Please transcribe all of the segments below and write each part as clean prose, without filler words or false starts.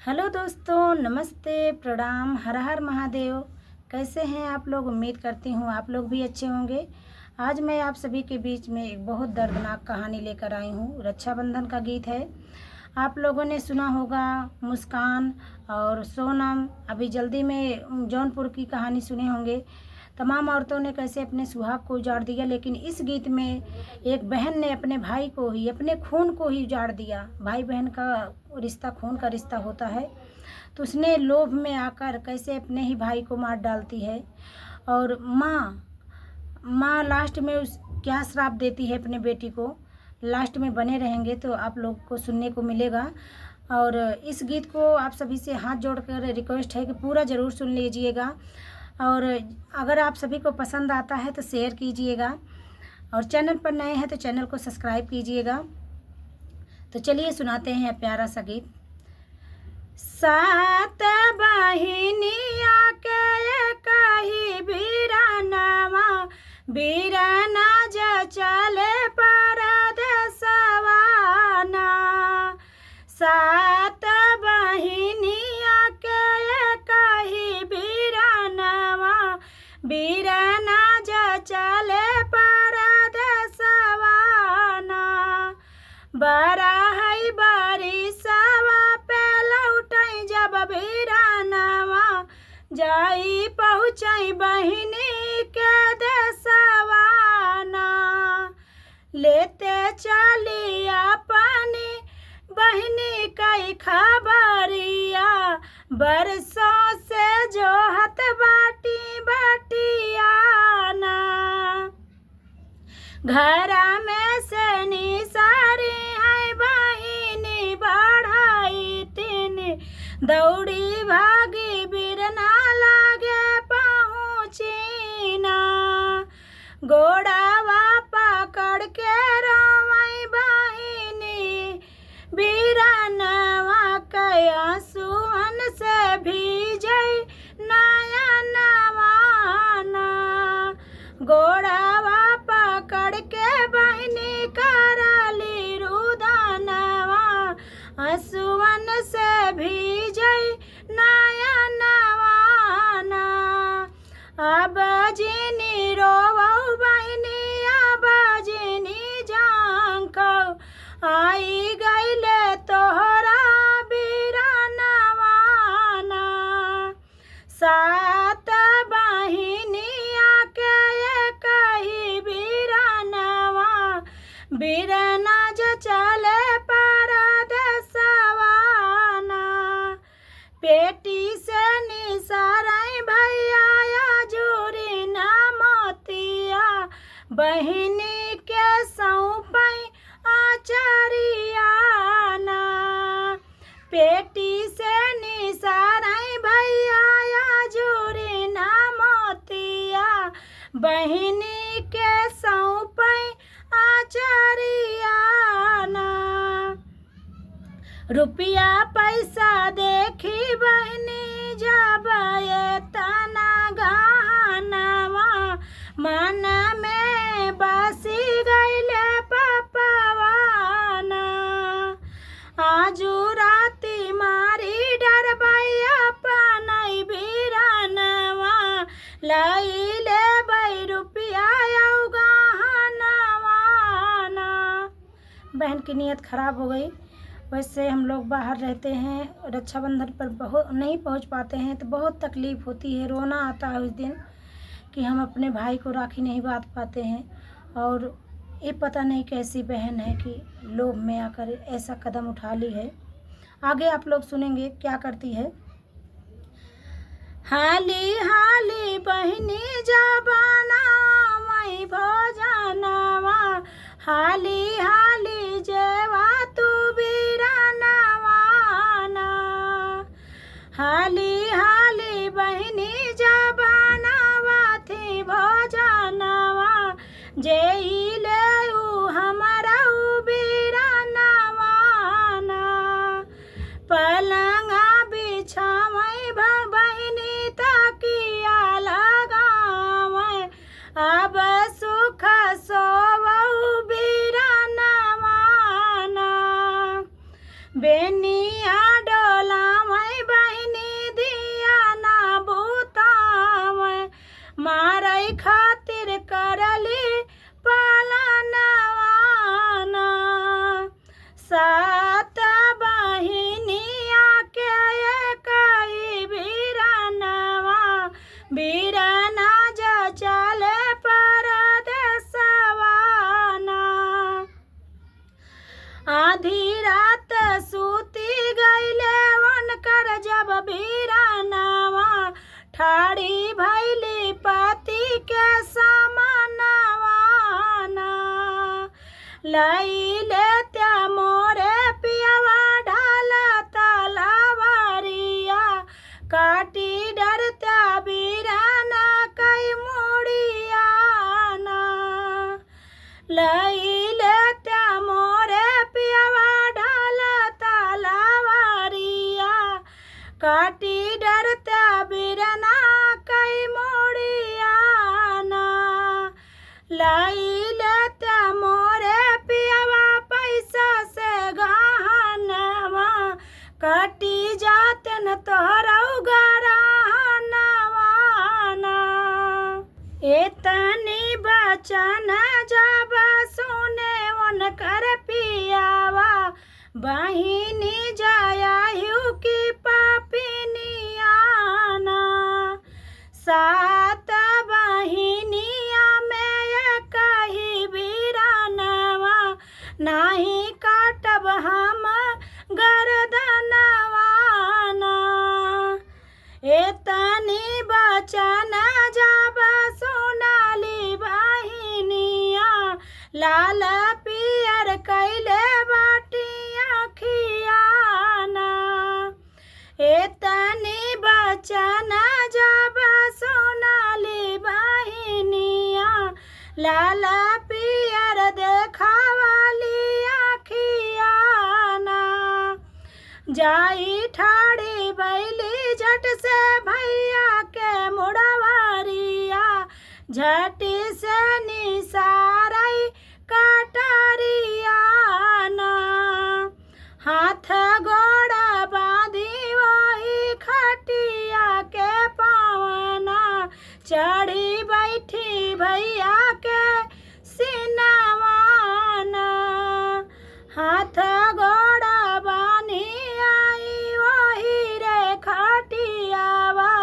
Hello दोस्तों, नमस्ते, प्रणाम, हर हर महादेव। कैसे हैं आप लोग? उम्मीद करती हूँ आप लोग भी अच्छे होंगे। आज मैं आप सभी के बीच में एक बहुत दर्दनाक कहानी लेकर आई हूँ। रक्षाबंधन का गीत है। आप लोगों ने सुना होगा मुस्कान और सोनम। अभी जल्दी में जौनपुर की कहानी सुने होंगे। तमाम औरतों ने कैसे अपने सुहाग को उजाड़ दिया, लेकिन इस गीत में एक बहन ने अपने भाई को ही, अपने खून को ही उजाड़ दिया। भाई बहन का रिश्ता खून का रिश्ता होता है, तो उसने लोभ में आकर कैसे अपने ही भाई को मार डालती है। और माँ लास्ट में उस क्या श्राप देती है अपने बेटी को, लास्ट में बने रहेंगे तो आप लोग को सुनने को मिलेगा। और इस गीत को आप सभी से हाथ जोड़कर रिक्वेस्ट है कि पूरा ज़रूर सुन लीजिएगा। और अगर आप सभी को पसंद आता है तो शेयर कीजिएगा, और चैनल पर नए हैं तो चैनल को सब्सक्राइब कीजिएगा। तो चलिए सुनाते हैं प्यारा सा गीत। सात बहिनिया के कही बीरानवा, बीराना चले परदेसवा ना। सात बहिनिया के कही बीरानवा, बीराना चले परदेसवा ना। बरा है बारिशवा पे लौटई जब बीरानवा, जाई पहुँचई बहिनी के देसवा ना। लेते चली अपनी बहिनी कई खबरिया, बरसों से जो हत बाटी बटिया ना। घरा में से निसारी है बहिनी बढ़ाई तीन, दौड़ी भागी बिरना लागे पहुँची ना। गोड़ावा पकड़ के रोवई बहिनी, बीरानवा कया सुवन से भीजई नयनवा ना। गोड़ावा पकड़ के बहिनी कराली रुदनवा, आंसुअन से भीजई नयनवा ना। अब जिनी रोवऊ बहिनी, अब जिनी झांकौ, आई गईले तोहरा बीरानवा ना। सात बहिनिया के कही बीरानवा, बीराना चले परदेसवा ना। पेटी से निसारई भैया जोरी ना मोतिया, बहिनी के सौंपई आचरिया ना। पेटी से निसारई भैया जोरी ना मोतिया, बहिनी के सौंपई आचरिया ना। रुपया पैसा देखी बहिनी जब ये तना गहनवा, मन में बसी गईले पपवा ना। आजू राती मारी डरबई अपनई बीरानवा, लईले बई रुपया यौ गहनवा ना। बहन की नीयत खराब हो गई। वैसे हम लोग बाहर रहते हैं, रक्षाबंधन पर बहुत नहीं पहुंच पाते हैं तो बहुत तकलीफ़ होती है, रोना आता है उस दिन कि हम अपने भाई को राखी नहीं बांध पाते हैं। और ये पता नहीं कैसी बहन है कि लोभ में आकर ऐसा कदम उठा ली है। आगे आप लोग सुनेंगे क्या करती है। हाली हाली बहिनी जबाना मई भोजनवा, हाली हाली जेवा तू बीरानवा ना। हाली हाली बहिनी जबानावा थी भोजनवा, जेई ले हमारा बीरानवा ना। पलंगा बिछावई बहिनी तकिया लगावई, अब सुख सोवऊ बीरानवा ना। बेनिया डोलावई ठाड़ी भैली पति के समानवाना। लाई लेत्या मोरे पियवा ढाला तलवारिया, काटी डरत्या बीराना कई मुड़ियाना। लाई लेत्या मोरे पियवा ढाला तलवारिया, काटी डरत्या बीराना कई मुड़ियाना। लाई लेत्या मोरे पियवा पैसा से गहनवा, कटी जातन तोहरौ गराहनवाना। एतनी बचन जब सुने उनकर पियावा, बहिनी जायाहु की पापिनियाना। सात बहिनिया में कही बीरानवा, नाही काटब हम गर्दनवाना। एतनी बचन जब सुनाली बहिनिया, लाल पियर कैले बाटी अखियाना। एतनी बचन जब सुनाली बहिनिया, लाल पियर देखावाली अखियाना। जाई ठाड़ी बैली झट से भैया के मुड़वारिया, झटी से निसारई कटरियाना। हाथ गोड़ा बांधी वही खटिया के पावना, चढ़ी बैठी भैया के सिनवाना। हाथ गोड़ा बानी आई वही रे खटियावा,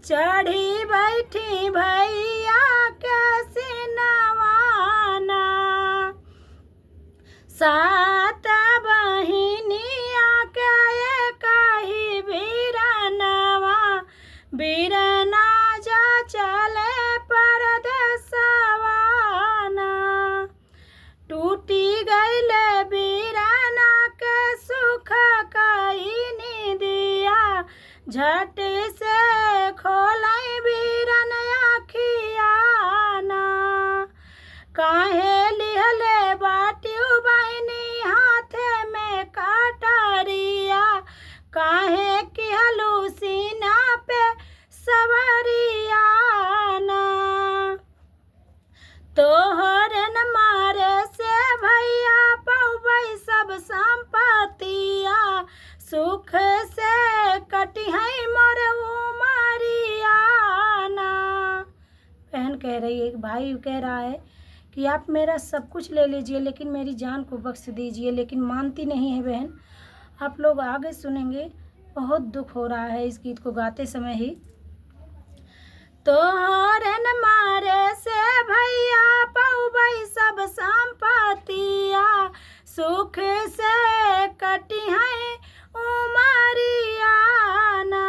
चढ़ी बैठी भैया के सिनवाना। सात बहिनिया के कही बीरनवा, बीरना जा चले परदेसवाना। टूटी गईले बीराना के सुख कई निदिया, झट से खोलाई बीरन अखियाना। काहे लिहले बाटियू बहिनी हाथे में कटरिया, काहे किहलू सीना पे सवरियाना। तोहरन मारे से भैया पौबै सब संपत्तिया, सुख से कटी है मोर उमरियाना। बहन कह रही है, एक भाई कह रहा है कि आप मेरा सब कुछ ले लीजिए लेकिन मेरी जान को बख्श दीजिए, लेकिन मानती नहीं है बहन। आप लोग आगे सुनेंगे, बहुत दुख हो रहा है इस गीत को गाते समय ही। तोहरन मारे से भैया पौबै सब संपत्तिया, सुख से कटी है उमरियाना।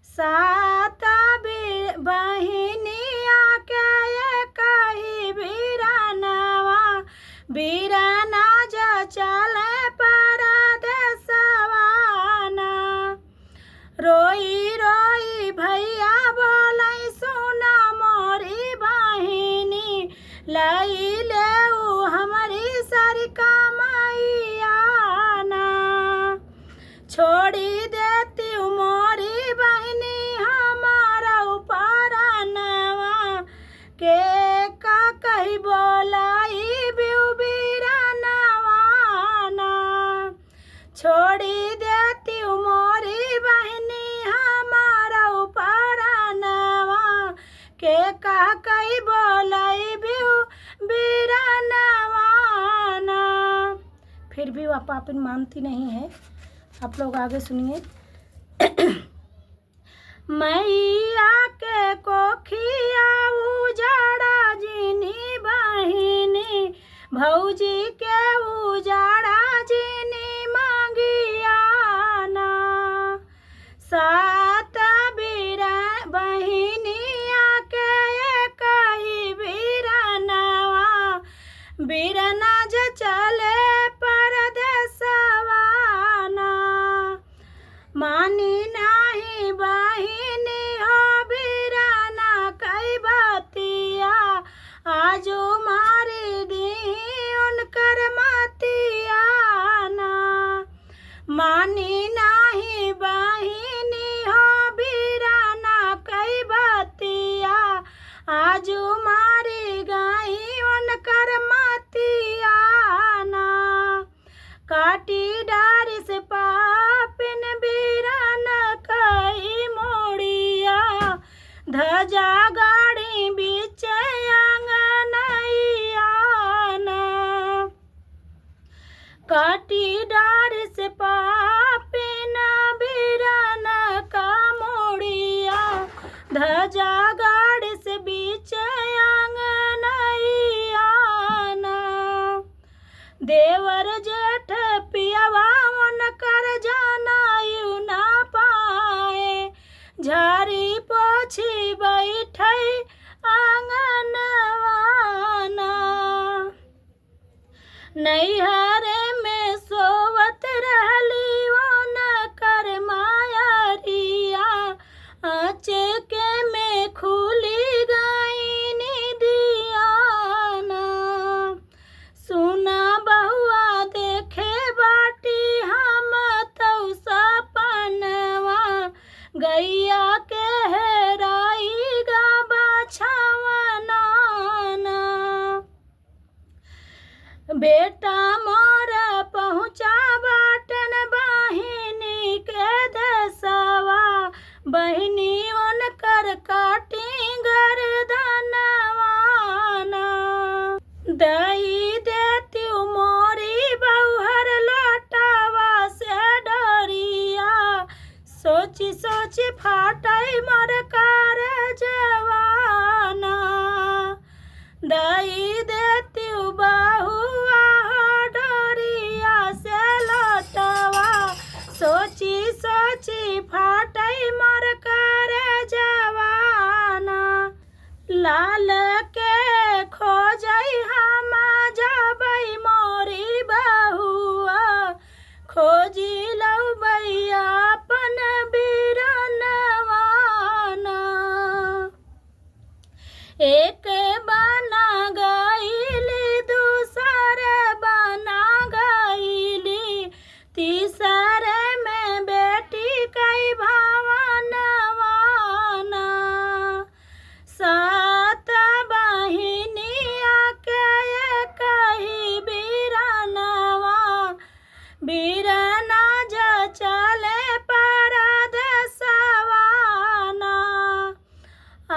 सात बहिनिया के कही बीरनवा, बीरना जा चले परदेसवाना। रोई रोई भैया बोलै सुना मोरी बहिनी, लाई ले हमारी सारी कमाइयाना। छोड़ी देती मोरी बहिनी हमारा उपरनवा, के का कही बोलाई बिउ बीरनवाना। छोड़ी देती मोरी बहिनी हमारा उपरनवा, के का कही बोलाई बिउ बीरनवाना। फिर भी वह पापिन मानती नहीं है। आप लोग आगे सुनिए। मैया के कोखिया उजाड़ा जिनी बहिनी, भौजी के उजाड़ा जिनी मांगियाना। सात बीरा मानी नाही बहिनी हो बिराना कई बतिया आजो मारी दी उनकर मतिया ना। मानी नाही बहिनी हो बिराना कई बतिया आजो मारी गई उनकर मतिया ना। काटी डारिस पापिन बिरान कई मोड़िया ध्वजा गाड़ी बीच आंगनैया ना। काटी डारिस पापिन बिरान का मोड़िया ध्वजा गाड़िस बीच आंगनैया ना। देवर जेठ पियवा उनकर जनायु ना पाए झारी पोछी बैठै आंगनवा ना। नैहरे में सोवत रहली उनकर मायरिया आँचके में खुली गई निदिया ना। सुना बहुआ देखे बाटी हम तौ सपनवा गैया के हेराई गा बछवना ना। बेटा मोर पहुँचा बाटन बहिनी के देसवा बहिनी उनकर काटी गर्दनवा ना। दई देती मोरी बहुहर लोटावा से डरिया सोची सोची फाटै मोर कार जवाना। दई देती बहुआ डोरिया से लोटवा सोची सोची फाटै मोर कार जवाना। लाल के खोजै हम जाबै मोरी बहुआ खोजी लौबै अपन बिरनवा ना। एक बना गईली दूसर बना गईली तीसरे में बेटी कई भवनवा ना। सात बहिनिया के कही बिरनवा बिरना ज चले परदेसवा ना।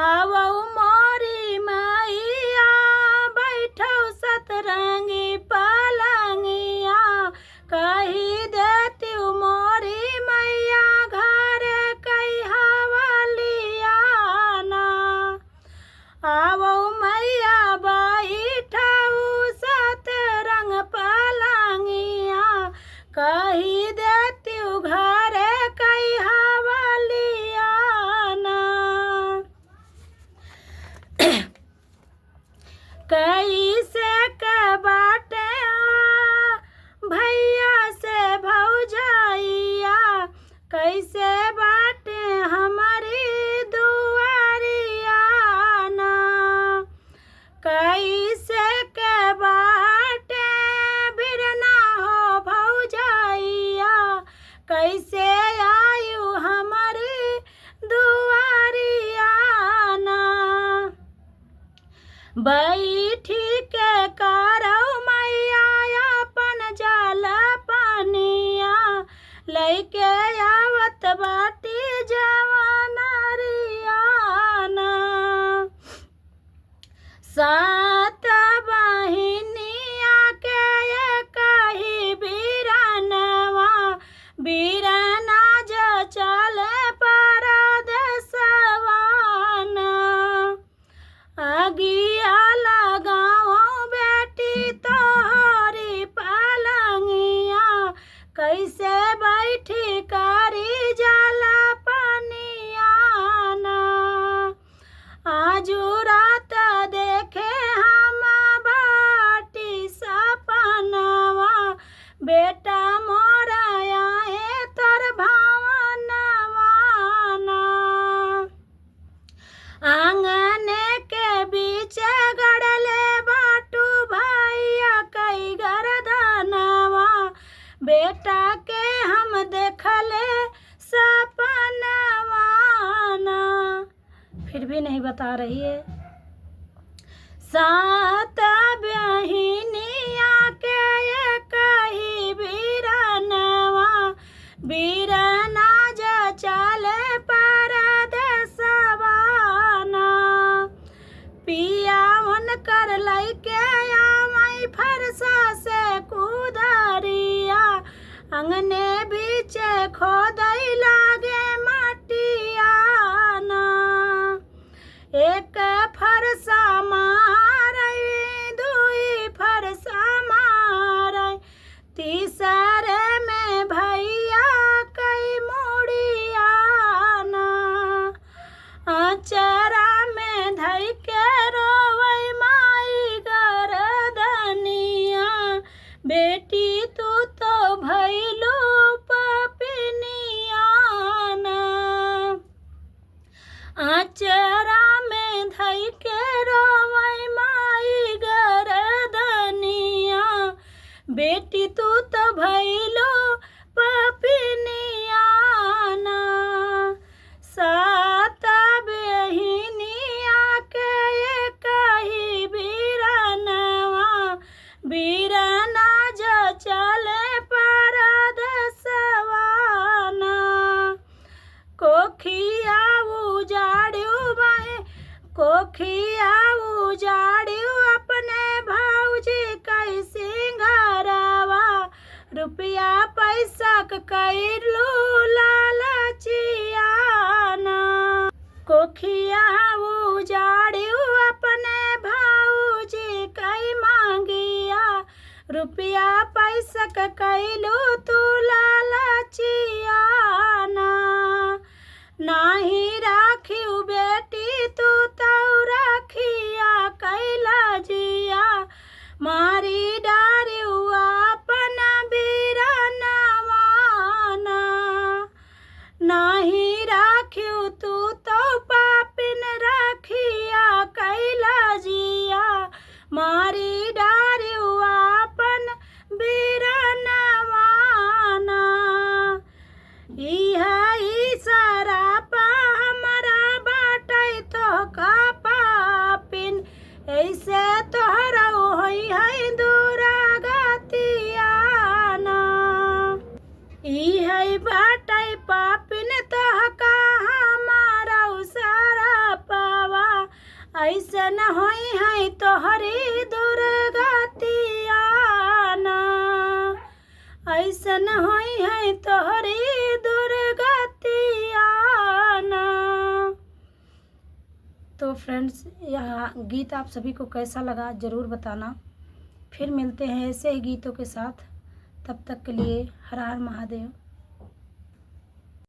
आवौ मोरी मैया बैठौ सतरंगी पलंगिया कही देती मोरी मैया घर कई हवलिया ना। आवौ मैया बैठौ सतरंग पलंगिया कही देती घर कई हवलिया ना। कैसे के बाटे भैया से भौजाइया कैसे बाटे हमारी दुआरिया ना। कैसे के बाटे बिरना हो भौजाइया कैसे आयु हमारी दुआरिया ना। बैठी के करौ मैया अपन जल पनिया लैके आवत बाटी जवानरिया ना। सात बहिनिया के कही बिरनवा बिरना ज चले परदेसवा ना। अगिया लगा भी नहीं बता रही है। सात बहिनिया के एक ही बीरनवा, बीरना जा चले परदेसवा ना। पिया उनकर लइके आवई फरसा से कुदरिया, अंगने बीचे खोदई लागे मटिया ना। एक फरसा मारई, दुई फरसा मारई, तीसरे में भैया कई मुड़िया ना। अचरा में धई के रोवई माई गरदनिया, बेटी तू तो भइलू पपिनिया ना। अचरा में धई के रोवई माई गरदनिया, बेटी तू तो भइलो पपिनिया ना। सात बहिनिया के एक ही बीरनवा, बीरना जा चले परदेसवा ना। कोखिया उजाड़ू बाहे, कोखिया उजाड़ू अपने भौजी कई सिंगारवा, रुपया पैसा कैलू लालचिया ना। कोखिया उजाड़ू अपने भौजी कई मांगिया, रुपया पैसा कैलू तू लालचिया ना। नाही राखियो बेटी तू तो राखिया कैला जिया, मारी डारियो अपन बीरनवा ना। नाही राखियो तू तो पापिन राखिया कैला जिया, मारी डारियो अपन बीरनवा ना। इहा सरापा हमरा बाटै तो का पापिन, ऐसे तोहरा होई है दुरागतिया ना। इहा बाटै पापिन तोह का हमारा सरापवा, ऐसे न होई है तोहरी दुर्गतिया ना। ऐसे न होई है तोहरी दुर्गतिया ना। तो फ्रेंड्स, यह गीत आप सभी को कैसा लगा ज़रूर बताना। फिर मिलते हैं ऐसे ही गीतों के साथ। तब तक के लिए हर हर महादेव।